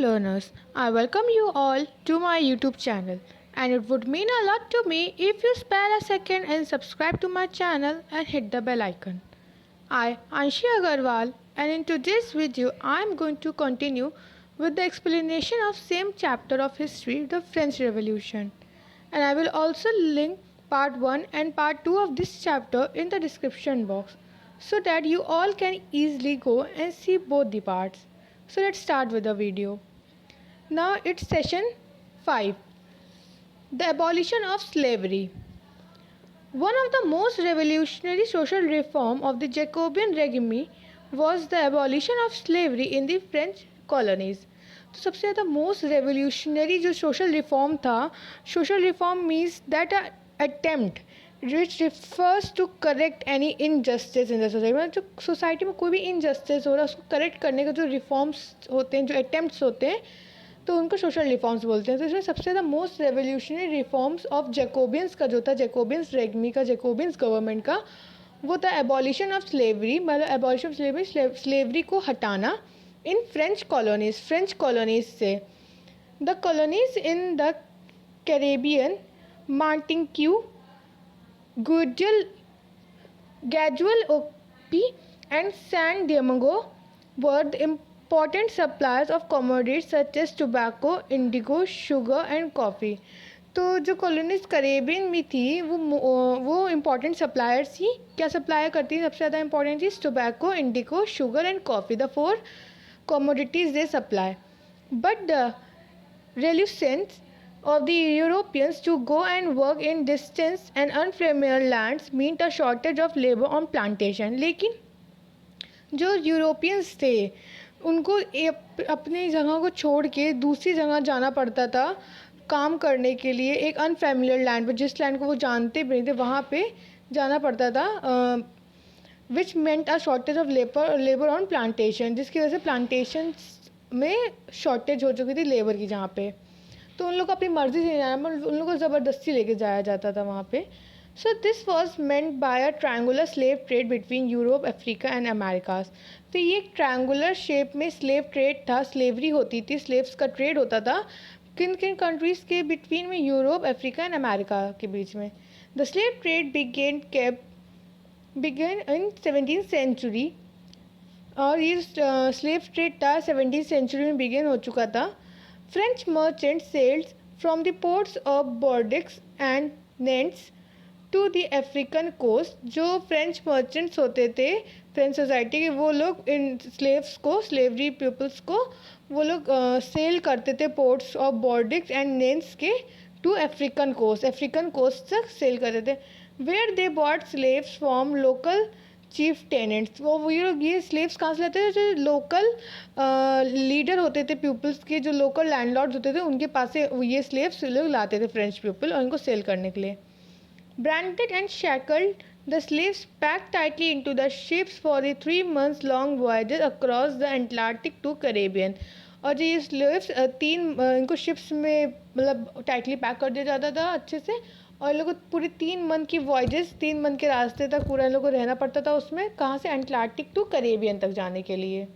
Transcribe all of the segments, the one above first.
learners, I welcome you all to my YouTube channel, and it would mean a lot to me if you spare a second and subscribe to my channel and hit the bell icon. I, Anshi Agarwal, and in today's video I am going to continue with the explanation of same chapter of history, the French Revolution. And I will also link part 1 and part 2 of this chapter in the description box so that you all can easily go and see both the parts. So let's start with the video. Now it's session 5. The abolition of slavery. One of the most revolutionary social reform of the Jacobean regime was the abolition of slavery in the French colonies. तो सबसे ज़्यादा most revolutionary जो social reform था, social reform means that attempt which refers to correct any injustice in the society. मतलब जो society में कोई भी इनजस्टिस हो रहा है उसको करेक्ट करने के जो रिफॉर्म्स होते हैं, जो अटेम्प्ट्स होते हैं, तो उनको सोशल रिफॉर्म्स बोलते हैं. तो इसमें सबसे ज़्यादा most revolutionary reforms of Jacobians का जो था, जैकोबियंस रेगमी का, जैकोबियंस गवर्नमेंट का, वो था एबॉलिशन ऑफ स्लेवरी. मतलब एबॉलिशन ऑफ स्लेवरी, स्लेवरी को हटाना इन फ्रेंच कॉलोनीज से. The colonies in the Caribbean, Martinique, Guadeloupe and San Diego were the important suppliers of commodities such as tobacco, indigo, sugar and coffee. तो जो colonies Caribbean में थी वो important suppliers थी. क्या सप्लाई करती थी? सबसे ज़्यादा important cheese tobacco, Indigo, sugar and coffee, the 4 commodities they supply. But the reluctance of the Europeans to go and work in distant and unfamiliar lands meant a shortage of labor on plantation. लेकिन जो Europeans थे उनको अपनी जगह को छोड़ के दूसरी जगह जाना पड़ता था काम करने के लिए. एक अनफेमिलियर लैंड पर, जिस लैंड को वो जानते भी नहीं थे, वहाँ पे जाना पड़ता था. Which meant a shortage of labour on plantation, जिसकी वजह से प्लांटेशन में शॉर्टेज हो चुकी थी लेबर की जहाँ पे. तो उन लोग को अपनी मर्ज़ी से नहीं जाना, उन लोगों को ज़बरदस्ती लेके जाया जाता था वहाँ पे. So this was meant by a triangular slave trade between Europe, Africa and Americas. तो ये एक ट्रायंगुलर शेप में स्लेव ट्रेड था, स्लेवरी होती थी, स्लेव्स का ट्रेड होता था. किन किन कंट्रीज़ के बिटवीन में? यूरोप, अफ्रीका एंड अमेरिका के बीच में. The slave trade began in 17th century. और ये स्लेव ट्रेड था 17th सेंचुरी में बिगेन हो चुका था. French merchant sailed from the ports of Bordeaux and Nantes to the African coast. जो फ्रेंच मर्चेंट्स होते थे फ्रेंच सोसाइटी के, वो लोग इन स्लेव्स को, स्लेवरी पीपल्स को, वो लोग सेल करते थे ports of Bordeaux and Nantes के टू अफ्रीकन कोस्ट तक सेल करते थे. Where they bought slaves from local chieftains. वो ये स्लेव्स कहाँ से लेते थे? जो लोकल लीडर होते थे पीपल्स के, जो लोकल लैंडलॉर्ड्स होते थे, उनके पास से ये स्लेव्स लोग लाते थे फ्रेंच पीपल, और इनको सेल करने के लिए. Branded and shackled, the slaves packed tightly into the ships for the 3 months long voyages across the Atlantic to Caribbean. और जो ये स्लेव्स इनको शिप्स में मतलब टाइटली पैक कर दिया जाता था अच्छे से, और लोगों को पूरे 3 month की वॉयजेस, 3 month के रास्ते तक पूरा इन लोगों को रहना पड़ता था उसमें. कहाँ से? एटलांटिक टू कैरेबियन तक जाने के लिए.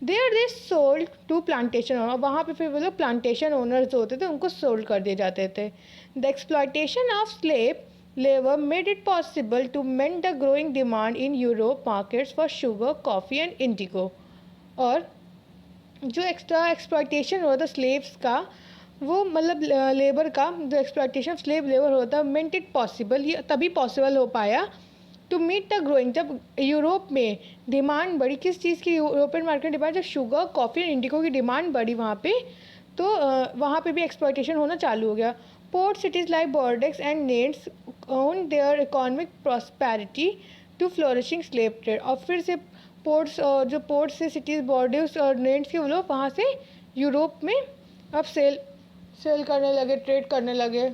There they sold to plantation owner. वहाँ पे फिर वो लोग प्लांटेशन ओनर्स जो होते थे उनको सोल्ड कर दिए जाते थे. The exploitation of slave labour made it possible to meant the growing demand in Europe markets for sugar, coffee and indigo. और जो एक्स्ट्रा एक्सप्लॉयटेशन हुआ था स्लेव्स का, वो मतलब लेबर का जो एक्सप्लॉयटेशन ऑफ स्लेव लेबर होता है, मेंट इट पॉसिबल, ये तभी पॉसिबल हो पाया टू मीट द ग्रोइंग, जब यूरोप में डिमांड बढ़ी. किस चीज़ की? European market demand. जब शुगर, कॉफ़ी एंड इंडिगो की डिमांड बढ़ी वहाँ पे, तो वहाँ पे भी एक्सप्लॉयटेशन होना चालू हो गया. Port cities like Bordeaux and Nantes own their economic prosperity to flourishing slave trade. और फिर से पोर्ट्स, और जो पोर्ट्स से सिटीज़, बोर्डेक्स और नेट्स के, वो लोग वहाँ से यूरोप में अब सेल करने लगे, ट्रेड करने लगे.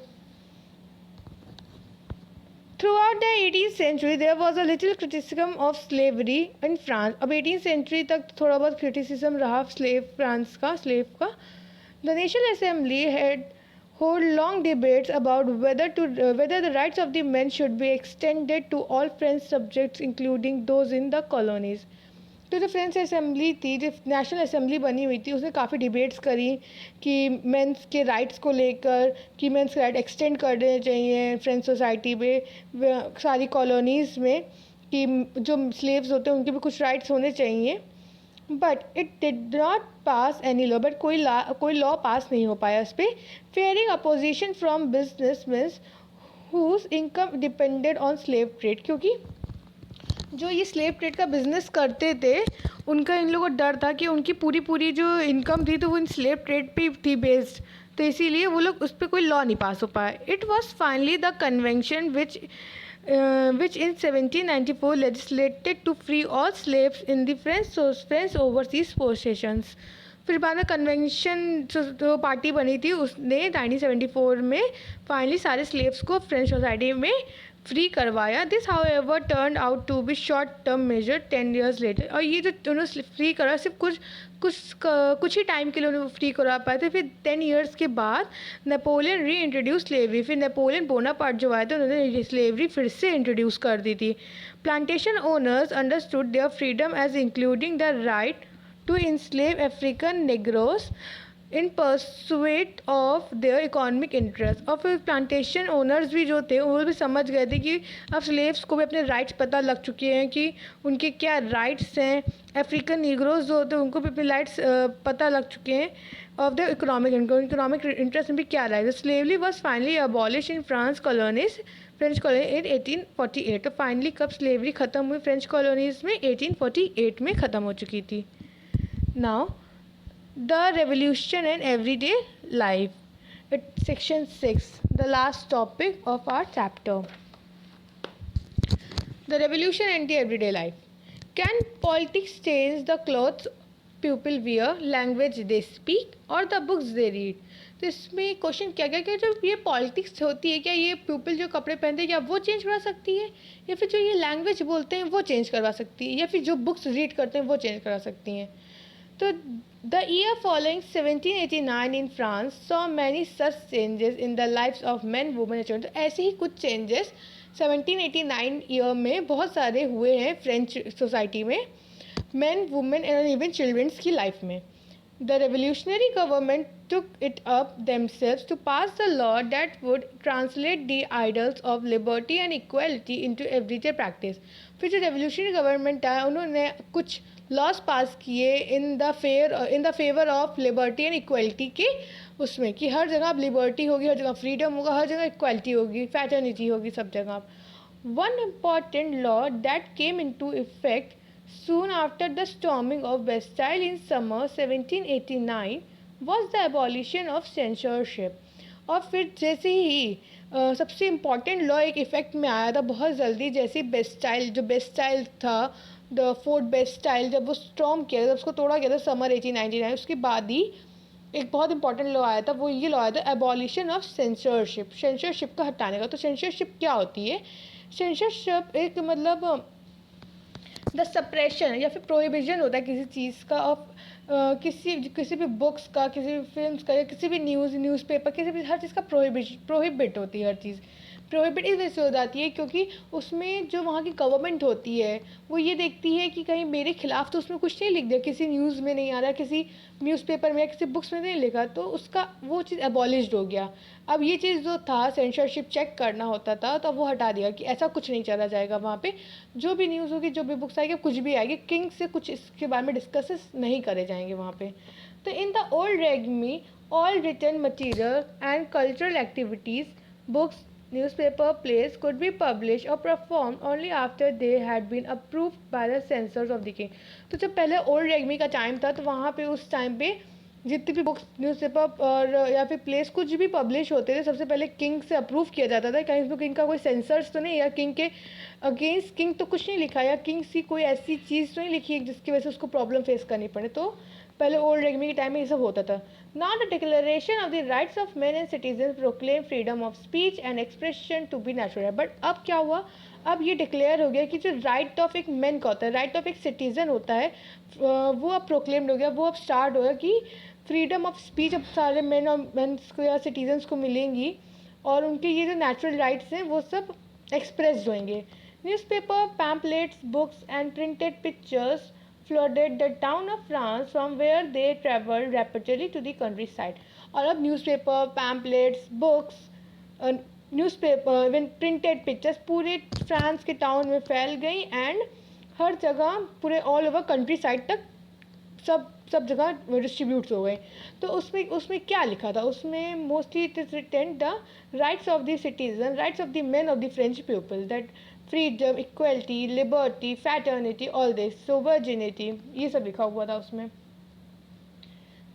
Throughout the 18th century, there was a little criticism of slavery in France. अब 18th century तक थोड़ा बहुत criticism रहा slave का. The National Assembly had hold long debates about whether the rights of the men should be extended to all French subjects, including those in the colonies. तो जो French assembly थी, जो national assembly बनी हुई थी, उसने काफ़ी डिबेट्स करी कि मेंस के राइट्स को लेकर, कि मेंस के राइट एक्सटेंड करने चाहिए फ्रेंच सोसाइटी में, सारी कॉलोनीज़ में, कि जो स्लेव्स होते हैं उनके भी कुछ राइट्स होने चाहिए. But it did not pass any law. But कोई लॉ पास नहीं हो पाया उस पर. Fearing opposition from businessman whose income depended on slave trade. क्योंकि जो ये स्लेव ट्रेड का बिजनेस करते थे, उनका इन लोगों को डर था कि उनकी पूरी जो इनकम थी तो वो इन स्लेव ट्रेड पे थी बेस्ड. तो इसीलिए वो लोग उस पर कोई लॉ नहीं पास हो पाया. It was finally the convention which in 1794 legislated to free all slaves in the French overseas possessions. फिर बाद में कन्वेंशन जो पार्टी बनी थी उसने 1974 में फाइनली सारे स्लेव्स को फ्रेंच सोसाइटी में फ्री करवाया. This however turn out to be short term measure 10 years later. और ये जो उन्होंने फ्री करा सिर्फ कुछ ही टाइम के लिए उन्हें फ्री करवा पाए थे. फिर 10 years के बाद नेपोलियन री इंट्रोड्यूस स्लेवरी. फिर नेपोलियन बोनापार्ट जो आए थे उन्होंने स्लेवरी फिर से इंट्रोड्यूस कर दी थी. Plantation owners understood their freedom as including the right to enslave African negroes in pursuit of their economic interest. और फिर प्लांटेशन ओनर्स भी जो थे वो भी समझ गए थे कि अब स्लेव्स को भी अपने राइट्स पता लग चुके हैं कि उनके क्या राइट्स हैं. अफ्रीकन नीग्रोज जो होते हैं उनको भी अपने राइट्स पता लग चुके हैं ऑफ द इकोनॉमिक इंटरेस्ट में भी क्या right. Slavery was finally abolish in France colonies French colony इन 1848. तो फाइनली कब स्लेवरी ख़त्म हुई फ्रेंच कॉलोनीज़ में? 1848 में ख़त्म हो चुकी थी. Now the revolution in everyday life. It's section 6, the last topic of our chapter. The revolution in the everyday life. Can politics change the clothes people wear, language they speak, or the books they read? तो इसमें question क्या क्या कि जब ये politics होती है, क्या ये पीपल जो कपड़े पहनते हैं क्या वो चेंज करवा सकती है, या फिर जो ये लैंग्वेज बोलते हैं वो चेंज करवा सकती है, या फिर जो बुक्स रीड करते हैं वो चेंज करवा सकती हैं. तो the year following 1789 in France saw many such changes in the lives of men, women and children. तो ऐसे ही कुछ चेंजेस 1789 ईयर में बहुत सारे हुए हैं फ्रेंच सोसाइटी में, men, women and even children's की लाइफ में. The revolutionary government took it up themselves to pass the law that would translate the ideals of liberty and equality into everyday practice. फिर जो revolutionary government आया उन्होंने कुछ laws पास किए in the favour of liberty and equality के, उसमें कि हर जगह अब लिबर्टी होगी, हर जगह फ्रीडम होगा, हर जगह इक्वलिटी होगी, फ्रैटर्निटी होगी सब जगह. One important law that came into effect soon after the storming of Bastille in summer 1789 was the abolition of censorship. और फिर जैसे ही सबसे इम्पॉर्टेंट लॉ एक इफ़ेक्ट में आया था बहुत जल्दी, जैसे बेस्टाइल था, द फोर्ट बेस्टाइल, जब वो स्टॉर्म किया था, जब उसको तोड़ा गया था समर 1899, उसके बाद ही एक बहुत इंपॉर्टेंट लॉ आया था. वो ये लॉ आया था एबॉलिशन ऑफ सेंसरशिप का हटाने का. तो सेंसरशिप क्या होती है? सेंसरशिप एक मतलब द सप्रेशन या फिर प्रोहिबिशन होता है किसी चीज़ का, ऑफ किसी भी बुक्स का, किसी भी फिल्म्स का, या किसी भी न्यूज़पेपर, किसी भी हर चीज़ का प्रोहिबिट होती है. हर चीज़ प्रोहिबिट इस वजह से हो जाती है क्योंकि उसमें जो वहाँ की गवर्नमेंट होती है वो ये देखती है कि कहीं मेरे खिलाफ तो उसमें कुछ नहीं लिख दिया, किसी न्यूज़ में नहीं आ रहा, किसी न्यूज़पेपर में या किसी बुक्स में नहीं लिखा, तो उसका वो चीज़ एबॉलिश्ड हो गया. अब ये चीज़ जो था सेंसरशिप चेक करना होता था, तो वो हटा दिया कि ऐसा कुछ नहीं चला जाएगा वहाँ पे. जो भी न्यूज़ होगी, जो भी बुक्स आएगी, कुछ भी आएगी, किंग से कुछ इसके बारे में डिस्कस नहीं करे जाएंगे वहाँ पे. तो in the old regime all written material and cultural activities, books, newspaper, plays could be published or performed only after they had been approved by the censors of the king. तो जब पहले old रेगमी का time था तो वहाँ पे उस time पे जितनी भी बुक्स, न्यूज़पेपर और या फिर प्लेस कुछ भी पब्लिश होते थे सबसे पहले किंग से अप्रूव किया जाता था. कहीं किंग का कोई सेंसर्स तो नहीं, या किंग के अगेंस्ट किंग तो कुछ नहीं लिखा, या किंग सी कोई ऐसी चीज़ तो नहीं लिखी जिसकी वजह से उसको प्रॉब्लम फेस करनी पड़े. तो पहले ओल्ड रेगमी के टाइम में ये सब होता था. Now the Declaration of the Rights of Men and Citizens proclaim freedom of speech and expression to be natural. But अब क्या हुआ? अब ये डिक्लेयर हो गया कि जो राइट ऑफ एक मैन का होता है, राइट ऑफ एक सिटीज़न होता है, वो अब प्रोक्लेम्ड हो गया, वो अब स्टार्ट हो गया कि फ्रीडम ऑफ स्पीच अब सारे मेन और मेन्स को या सिटीजन्स को मिलेंगी, और उनके ये जो नेचुरल राइट्स हैं वो सब एक्सप्रेस होंगे. Newspaper, pamphlets, books and printed pictures flooded the town of France from where they traveled rapidly to the countryside. और अब newspaper, pamphlets, books, newspaper, even printed pictures पूरे फ्रांस के टाउन में फैल गई एंड हर जगह पूरे ऑल ओवर कंट्री साइड तक सब जगह डिस्ट्रीब्यूट हो गए. तो उसमें क्या लिखा था? उसमें mostly it is written the rights of the citizen, rights of the men of the French people, that freedom, equality, liberty, fraternity, all this, so virginity, ये सब लिखा हुआ था उसमें.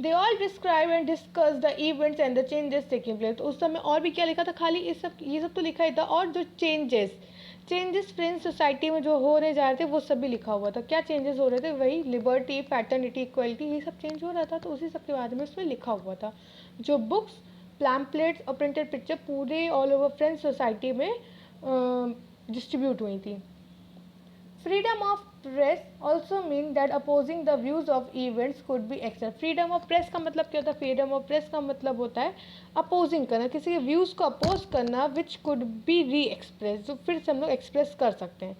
They all describe and discuss the events and the changes taking place. उस समय और भी क्या लिखा था? खाली ये सब तो लिखा ही था, और जो चेंजेस फ्रेंच सोसाइटी में जो होने जा रहे थे वो सब भी लिखा हुआ था. क्या चेंजेस हो रहे थे? वही लिबर्टी, फैटर्निटी, इक्वलिटी, ये सब चेंज हो रहा था. तो उसी सब के बारे में उसमें लिखा हुआ था. जो बुक्स, पैम्पलेट्स और प्रिंटेड पिक्चर पूरे ऑल ओवर फ्रेंच सोसाइटी में डिस्ट्रीब्यूट हुई थी. Freedom of press also mean that opposing the views of events could be accept. Freedom of press का मतलब क्या होता है? फ्रीडम ऑफ प्रेस का मतलब होता है अपोजिंग करना, किसी के व्यूज़ को अपोज करना, which could be re express, जो फिर से हम लोग एक्सप्रेस कर सकते हैं.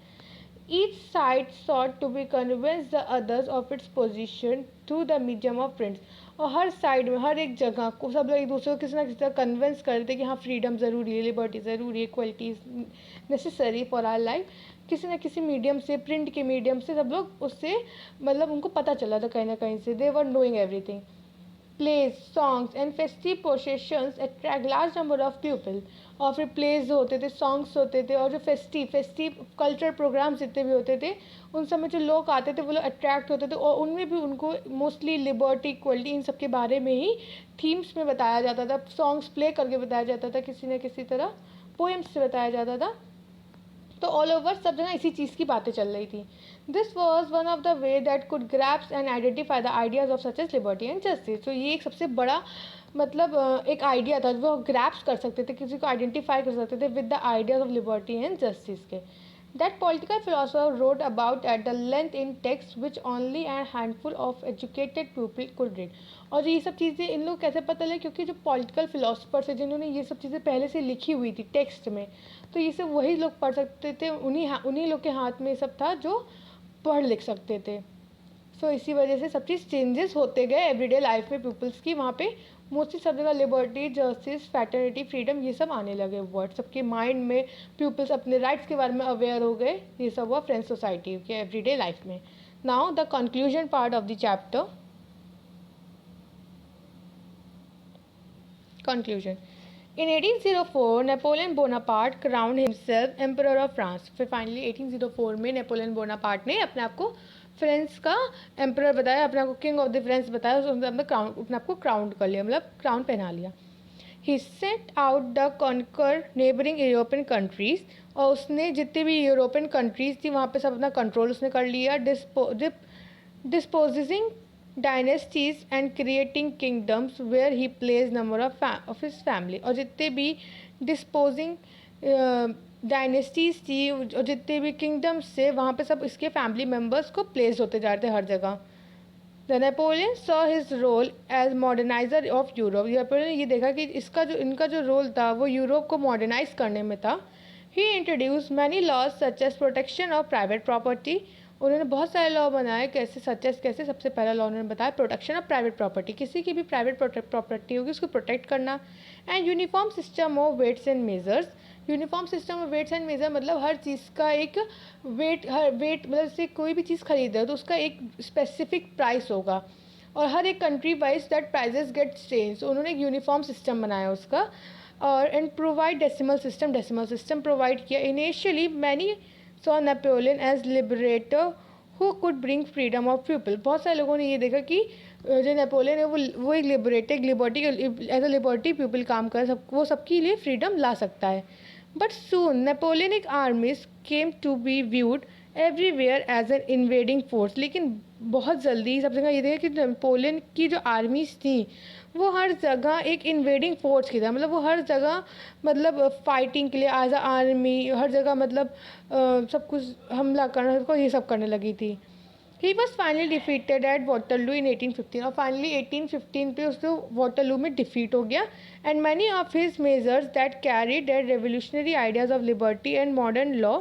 Each side sought to be convince the others of its position through the medium of prints. और हर साइड में, हर एक जगह को सब लोग एक दूसरे को किसी ना किसी तरह कन्विंस करते हैं कि हाँ फ्रीडम ज़रूरी है, लिबर्टी ज़रूरी है, equality is necessary for our life. किसी न किसी मीडियम से, प्रिंट के मीडियम से सब लोग उससे मतलब उनको पता चला था कहीं ना कहीं से. They were knowing everything. Plays, songs and festive processions attract large number of people. और फिर प्लेज होते थे, सॉन्ग्स होते थे, और जो फेस्टिव कल्चरल प्रोग्राम्स जितने भी होते थे उन सब में जो लोग आते थे वो लोग अट्रैक्ट होते थे. और उनमें भी उनको मोस्टली लिबर्टी, इक्वलिटी, इन सब के बारे में ही थीम्स में बताया जाता था. सॉन्ग्स प्ले करके बताया जाता था, किसी न किसी तरह पोएम्स से बताया जाता था. तो ऑल ओवर सब जगह इसी चीज़ की बातें चल रही थी. This was one of the way that could grasp and identify the ideas of such as liberty and justice. तो ये एक सबसे बड़ा मतलब एक आइडिया था जो ग्रैप्स कर सकते थे, किसी को आइडेंटिफाई कर सकते थे with the ideas of liberty and justice के. That political philosopher wrote about at the length in text which only and handful of educated people could read. और ये सब चीज़ें इन लोग कैसे पता लगे? क्योंकि जो पॉलिटिकल फिलोसफर्स हैं जिन्होंने ये सब चीज़ें पहले से लिखी हुई थी टेक्स्ट में, तो ये सब वही लोग पढ़ सकते थे. उन्हीं लोग के हाथ में सब था जो पढ़ लिख सकते थे. सो इसी वजह से सब चीज़ चेंजेस होते गए एवरीडे लाइफ में पीपल्स की. वहाँ पे मोस्टली सब जगह लिबर्टी, जस्टिस, फैटर्निटी, फ्रीडम, ये सब आने लगे वर्ड. सबके माइंड में पीपल्स अपने राइट्स के बारे में अवेयर हो गए. ये सब हुआ फ्रेंच सोसाइटी के एवरीडे लाइफ में. Now the conclusion part of the chapter. Conclusion. In 1804, Napoleon Bonaparte crowned himself Emperor of France. फिर फाइनली 1804 में नेपोलियन बोनापार्ट ने अपने आप को फ्रांस का एम्परर बताया, अपने आप को किंग ऑफ द फ्रांस बताया, उसने अपने आप को क्राउन कर लिया, मतलब क्राउन पहना लिया. He set out the conquer neighbouring European countries. और उसने जितने भी यूरोपियन कंट्रीज़ थी वहाँ पे सब अपना कंट्रोल उसने कर लिया. Disposing dynasties and creating kingdoms where he place number of his family. और जितने भी डिस्पोजिंग डायनेस्टीज़ थी और जितने भी किंगडम्स थे वहाँ पे सब इसके फैमिली मेम्बर्स को प्लेस होते जा रहे थे हर जगह. The Napoleon saw his role as moderniser of Europe. Napoleon ने ये देखा कि इनका जो रोल था वो यूरोप को मॉडर्नाइज करने में था. He introduced many laws such as protection of private property. उन्होंने बहुत सारे लॉ बनाए. कैसे? सच एज कैसे? सबसे पहला लॉ उन्होंने बताया प्रोटेक्शन ऑफ प्राइवेट प्रॉपर्टी. किसी की भी प्राइवेट प्रॉपर्टी होगी उसको प्रोटेक्ट करना. And uniform system of weights and measures. Uniform system of weights and measure मतलब हर चीज़ का एक वेट मतलब से कोई भी चीज़ खरीदे तो उसका एक स्पेसिफिक प्राइस होगा और हर एक country wise that prices get change. उन्होंने एक यूनिफॉर्म सिस्टम बनाया उसका. और and provide decimal system provide किया. Initially many saw Napoleon as liberator who could bring freedom of people. बहुत सारे लोगों ने ये देखा कि जो नेपोलियन है वो एक liberty as a liberty people काम कर वो सबके लिए फ्रीडम ला सकता है. But soon Napoleonic armies came to be viewed everywhere as an invading force. लेकिन बहुत जल्दी सब जगह ये देखा कि नेपोलियन की जो आर्मीज थी वो हर जगह एक इन्वेडिंग फोर्स की था. मतलब वो हर जगह मतलब फाइटिंग के लिए एज अ आर्मी हर जगह मतलब सब कुछ हमला करना सबको ये सब करने लगी थी. He was finally defeated at Waterloo in 1815. और फाइनली 1815 पे उसको वाटरलू में डिफीट हो गया. And many of his measures that carried that revolutionary ideas of liberty and modern law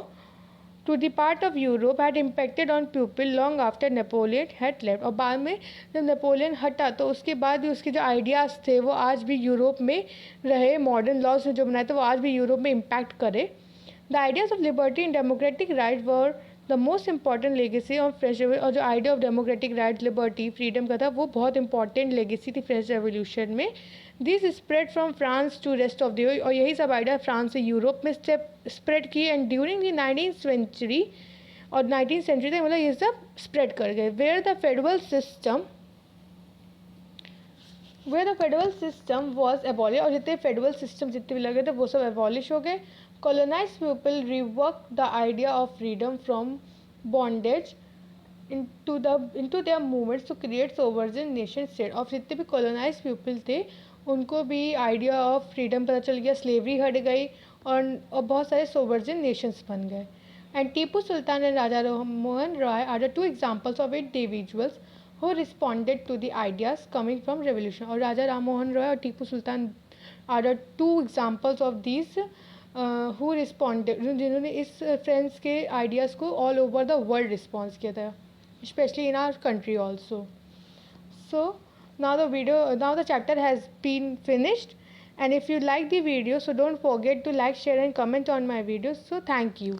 to the part of Europe had impacted on people long after Napoleon had left. और बाद में जब Napoleon हटा तो उसके बाद भी उसके जो आइडियाज़ थे वो आज भी यूरोप में रहे, मॉडर्न लॉज जो बनाए थे वो आज भी यूरोप में इम्पैक्ट करे. The ideas of liberty and democratic right were the most important legacy of French. और जो idea of democratic right, liberty, freedom का था वो बहुत इंपॉर्टेंट लेगेसी थी फ्रेंच रेवोल्यूशन में. This spread from France to rest of the, और यही सब आइडिया फ्रांस से यूरोप में स्प्रेड किए. And during the 19th century और 19th सेंचुरी तक मतलब ये सब स्प्रेड कर गए. Where the federal system was abolish. और जितने फेडरल सिस्टम जितने भी लगे थे वो सब एबॉलिश हो गए. colonized people reworked the idea of freedom from bondage into their movements to create sovereign nation state. और जितने भी colonized people थे उनको भी idea of freedom पता चल गया, slavery हट गई और बहुत सारे sovereign nations बन गए. And Tipu Sultan and Raja Mohan Roy are the two examples of individuals who responded to the ideas coming from revolution. और राजा राम मोहन रॉय और Tipu Sultan are the two examples of these who responded, जिन्होंने इस friends के ideas को all over the world response किया था, specially in our country also. So now the chapter has been finished, and if you like the video, so don't forget to like, share and comment on my videos. So thank you.